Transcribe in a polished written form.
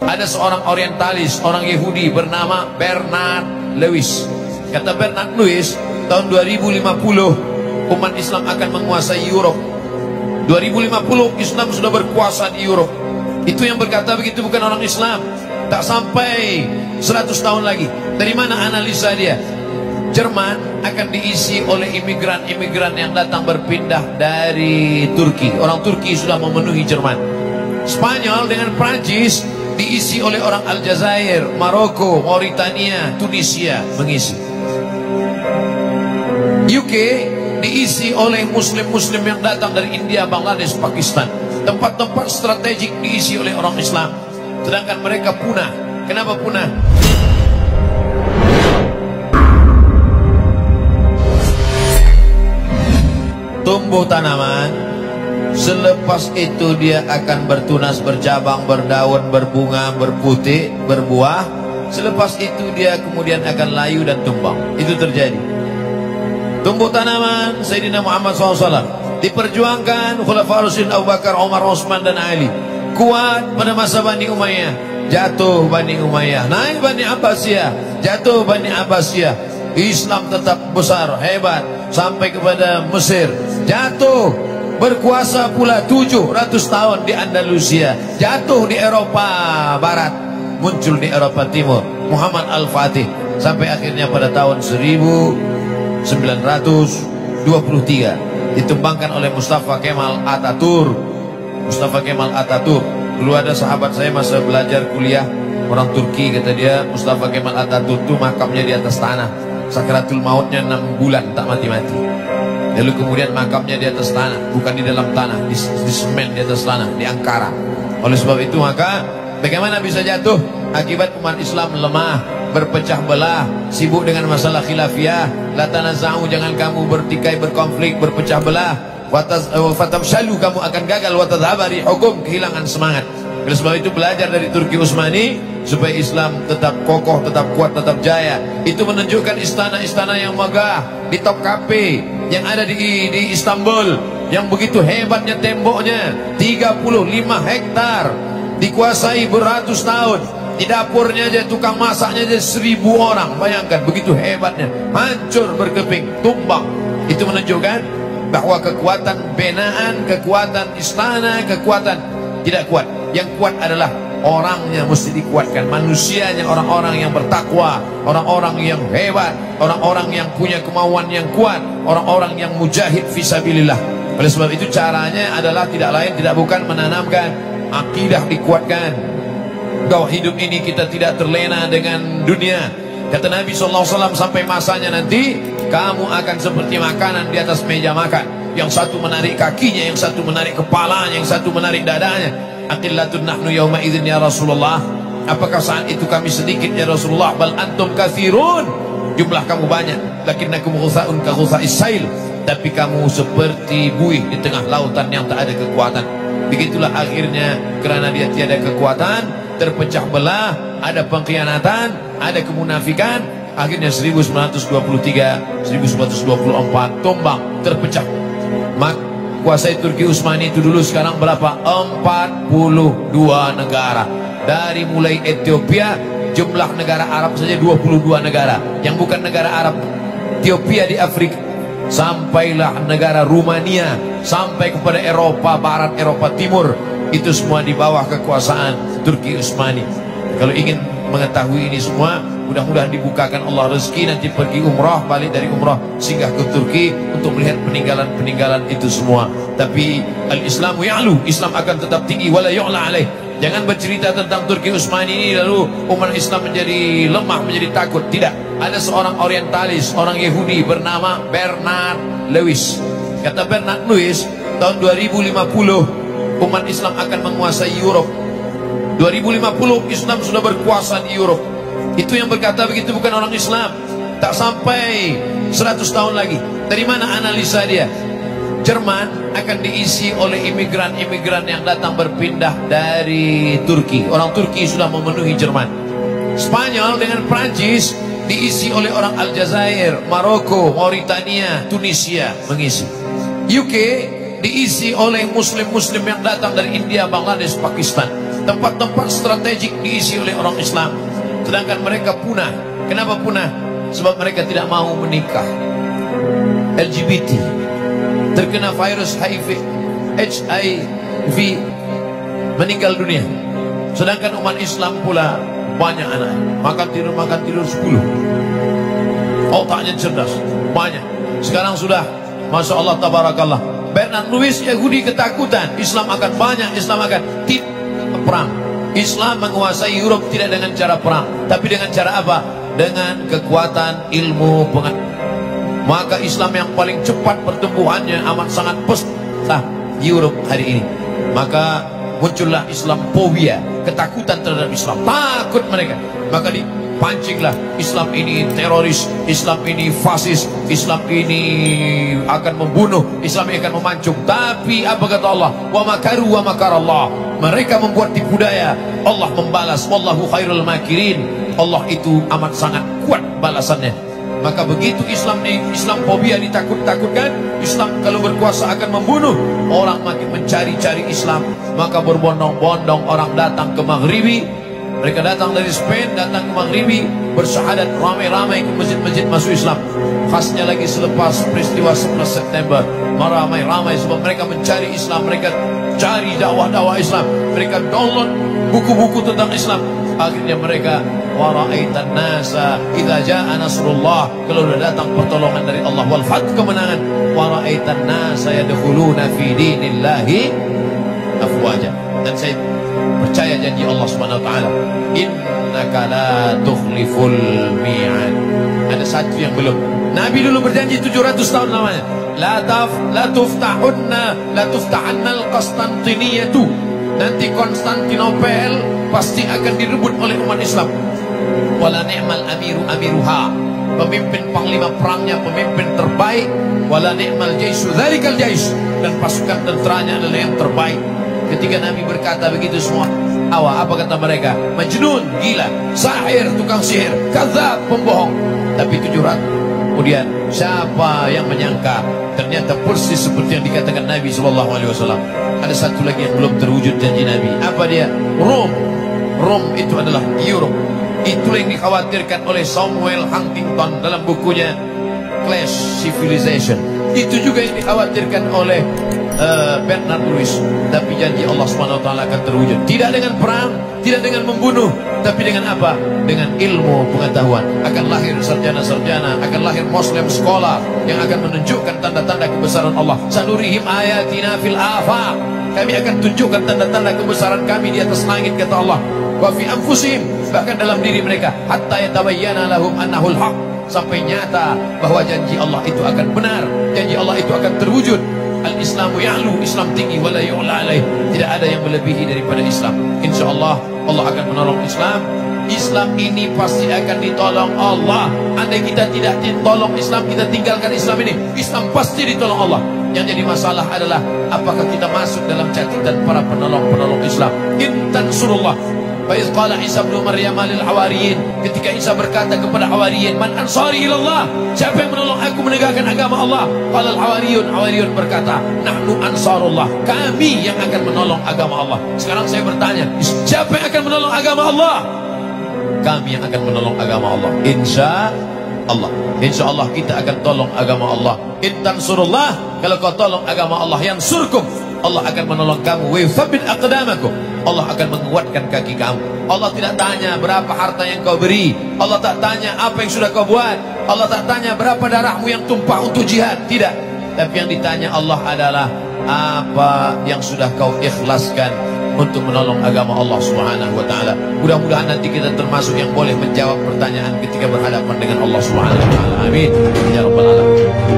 Ada seorang orientalis, orang Yahudi bernama Bernard Lewis. Kata Bernard Lewis, tahun 2050 umat Islam akan menguasai Europe. 2050 Islam sudah berkuasa di Europe. Itu yang berkata begitu bukan orang Islam. Tak sampai 100 tahun lagi. Dari mana analisa dia? Jerman akan diisi oleh imigran-imigran yang datang berpindah dari Turki. Orang Turki sudah memenuhi Jerman. Spanyol dengan Prancis diisi oleh orang Aljazair, Maroko, Mauritania, Tunisia mengisi. UK diisi oleh muslim-muslim yang datang dari India, Bangladesh, Pakistan. Tempat-tempat strategik diisi oleh orang Islam. Sedangkan mereka punah. Kenapa punah? Tumbuh tanaman, selepas itu dia akan bertunas, bercabang, berdaun, berbunga, berputih, berbuah. Selepas itu dia kemudian akan layu dan tumbang. Itu terjadi. Tumbuh tanaman Sayyidina Muhammad SAW diperjuangkan Khulafaur Rasyidin Abu Bakar, Umar, Utsman dan Ali. Kuat pada masa Bani Umayyah, jatuh Bani Umayyah, naik Bani Abbasiyah, jatuh Bani Abbasiyah. Islam tetap besar, hebat sampai kepada Mesir, jatuh. Berkuasa pula 700 tahun di Andalusia, jatuh di Eropa Barat, muncul di Eropa Timur Muhammad Al-Fatih, sampai akhirnya pada tahun 1923 ditumbangkan oleh Mustafa Kemal Atatürk. Mustafa Kemal Atatürk, dulu ada sahabat saya masa belajar kuliah, orang Turki, kata dia Mustafa Kemal Atatürk itu makamnya di atas tanah, sakaratul mautnya 6 bulan tak mati-mati. Lalu kemudian makamnya di atas tanah, bukan di dalam tanah, di semen di atas tanah, di Ankara. Oleh sebab itu maka bagaimana bisa jatuh? Akibat umat Islam lemah, berpecah belah, sibuk dengan masalah khilafiyah. La tanaza'u, jangan kamu bertikai, berkonflik, berpecah belah. Fatamshalu, kamu akan gagal. Watadhabari hukum, kehilangan semangat. Oleh sebab itu belajar dari Turki Utsmani supaya Islam tetap kokoh, tetap kuat, tetap jaya. Itu menunjukkan istana-istana yang megah di Topkapi yang ada di Istanbul, yang begitu hebatnya temboknya 35 hektar, dikuasai beratus tahun. Di dapurnya aja, tukang masaknya aja 1000 orang. Bayangkan begitu hebatnya, hancur, berkeping, tumbang. Itu menunjukkan bahwa kekuatan binaan, kekuatan istana, kekuatan tidak kuat. Yang kuat adalah orangnya, mesti dikuatkan, manusianya, orang-orang yang bertakwa, orang-orang yang hebat, orang-orang yang punya kemauan yang kuat, orang-orang yang mujahid fisabilillah. Oleh sebab itu caranya adalah tidak lain tidak bukan menanamkan akidah, dikuatkan. Bahwa hidup ini kita tidak terlena dengan dunia. Kata Nabi SAW, sampai masanya nanti kamu akan seperti makanan di atas meja makan. Yang satu menarik kakinya, yang satu menarik kepalanya, yang satu menarik dadanya. Aqillatun nahnu yawma idzin ya Rasulullah. Apakah saat itu kami sedikit ya Rasulullah? Bal antum katsirun, jumlah kamu banyak. Lakinnakum ghusaun ka ghusa'is sail, tapi kamu seperti buih di tengah lautan yang tak ada kekuatan. Begitulah akhirnya, kerana dia tiada kekuatan, terpecah belah, ada pengkhianatan, ada kemunafikan. Akhirnya 1923, 1924 tumbang, terpecah. Kuasai Turki Utsmani itu dulu, sekarang berapa? 42 negara. Dari mulai Ethiopia, jumlah negara Arab saja 22 negara. Yang bukan negara Arab, Ethiopia di Afrika, sampailah negara Rumania, sampai kepada Eropa Barat, Eropa Timur. Itu semua di bawah kekuasaan Turki Utsmani. Kalau ingin mengetahui ini semua, mudah-mudahan dibukakan Allah rezeki, nanti pergi umrah, balik dari umrah singgah ke Turki untuk melihat peninggalan-peninggalan itu semua. Tapi al-Islamu ya'lu, Islam akan tetap tinggi, wala yu'la alaih. Jangan bercerita tentang Turki Utsmani ini lalu umat Islam menjadi lemah, menjadi takut. Tidak. Ada seorang orientalis, orang Yahudi bernama Bernard Lewis. Kata Bernard Lewis, tahun 2050 umat Islam akan menguasai Europe. 2050 Islam sudah berkuasa di Europe. Itu yang berkata begitu bukan orang Islam. Tak sampai 100 tahun lagi. Dari mana analisa dia? Jerman akan diisi oleh imigran-imigran yang datang berpindah dari Turki. Orang Turki sudah memenuhi Jerman. Spanyol dengan Prancis diisi oleh orang Aljazair, Maroko, Mauritania, Tunisia mengisi. UK diisi oleh muslim-muslim yang datang dari India, Bangladesh, Pakistan. tempat-tempat strategik diisi oleh orang Islam, sedangkan mereka punah. Kenapa punah? Sebab mereka tidak mau menikah. LGBT terkena virus HIV, meninggal dunia. Sedangkan umat Islam pula banyak anak, makan tidur 10. Otaknya cerdas, banyak. Sekarang sudah, Masya Allah, tabarakallah. Bernard Lewis, Yahudi ketakutan Islam akan banyak, Islam akan tidak perang. Islam menguasai Europe tidak dengan cara perang, tapi dengan cara apa? Dengan kekuatan ilmu pengetahuan. Maka Islam yang paling cepat pertumbuhannya amat sangat pesat Europe hari ini. Maka muncullah Islamophobia, ketakutan terhadap Islam, takut mereka. Maka dipancinglah Islam ini teroris, Islam ini fasis, Islam ini akan membunuh, Islam ini akan memancung. Tapi apa kata Allah? Wa makaru wa makarallah. Mereka membuat tipu daya, Allah membalas. Wallahu khairul makirin. Allah itu amat sangat kuat balasannya. Maka begitu Islamophobia ditakut-takutkan, Islam kalau berkuasa akan membunuh, orang makin mencari-cari Islam. Maka berbondong-bondong orang datang ke Maghribi. Mereka datang dari Spain, datang ke Maghribi, bersyahadat ramai-ramai ke masjid-masjid masuk Islam. Khasnya lagi selepas peristiwa 11 September, ramai-ramai sebab mereka mencari Islam, mereka cari dakwah-dakwah Islam, mereka download buku-buku tentang Islam. Akhirnya mereka waraitan nasa idza jaa nasrullah, kalau sudah datang pertolongan dari Allah, wal fath, kemenangan, waraitan nasa yadkhuluna fi dinillahi afwaja. Dan saya percaya janji Allah Subhanahu wa taala, innaka la tukhliful mi'ad. Ada satu yang belum. Nabi dulu berjanji 700 tahun lamanya, la tuftahanna al-Qastantiniyatu. Nanti Konstantinopel pasti akan direbut oleh umat Islam. Wala ni'mal amiruha. Pemimpin panglima perangnya pemimpin terbaik. Wala ni'mal jaisu dzalikal jais. Dan pasukan tenteranya adalah yang terbaik. Ketika Nabi berkata begitu, semua apa kata mereka? Majnun, gila, sahir, tukang sihir, kadzab, pembohong. Tapi 700 kemudian, siapa yang menyangka ternyata persis seperti yang dikatakan Nabi SAW. Ada satu lagi yang belum terwujud janji Nabi. Apa dia? Rome itu adalah Europe. Itulah yang dikhawatirkan oleh Samuel Huntington dalam bukunya Clash Civilization. Itu juga yang dikhawatirkan oleh Bernard Lewis. Tapi janji Allah SWT akan terwujud. Tidak dengan perang, tidak dengan membunuh, tapi dengan apa? Dengan ilmu pengetahuan. Akan lahir sarjana-sarjana, akan lahir Muslim sekolah yang akan menunjukkan tanda-tanda kebesaran Allah. Sanurihim ayatina fil afaq. Kami akan tunjukkan tanda-tanda kebesaran kami di atas langit, kata Allah. Wa fi anfusihim, bahkan dalam diri mereka, hatta yatabayyana lahum annahul haq, sampai nyata bahwa janji Allah itu akan benar, janji Allah itu akan terwujud. Al-Islamu ya'lu, Islam tinggi, wala yu'la alaih. Tidak ada yang melebihi daripada Islam. InsyaAllah Allah akan menolong Islam. Islam ini pasti akan ditolong Allah. Andai kita tidak ditolong Islam, kita tinggalkan Islam ini, Islam pasti ditolong Allah. Yang jadi masalah adalah apakah kita masuk dalam catatan para penolong-penolong Islam. In tansurullah. Faiz qala Isa bin Maryam lil hawariyin, ketika Isa berkata kepada hawariyin, man ansari ilallah, siapa yang menolong aku menegakkan agama Allah? Qala al-hawariyun berkata, nahnu ansarullah, kami yang akan menolong agama Allah. Sekarang saya bertanya, siapa yang akan menolong agama Allah? Kami yang akan menolong agama Allah, insya Allah. Insya Allah kita akan tolong agama Allah. In tansurullah, kalau kau tolong agama Allah, yang surkum, Allah akan menolong kamu. Wa yuthabbit aqdamakum, Allah akan menguatkan kaki kamu. Allah tidak tanya berapa harta yang kau beri, Allah tak tanya apa yang sudah kau buat, Allah tak tanya berapa darahmu yang tumpah untuk jihad, tidak. Tapi yang ditanya Allah adalah apa yang sudah kau ikhlaskan untuk menolong agama Allah Subhanahu wa taala. Mudah-mudahan nanti kita termasuk yang boleh menjawab pertanyaan ketika berhadapan dengan Allah Subhanahu wa taala. Amin ya rabbal alamin.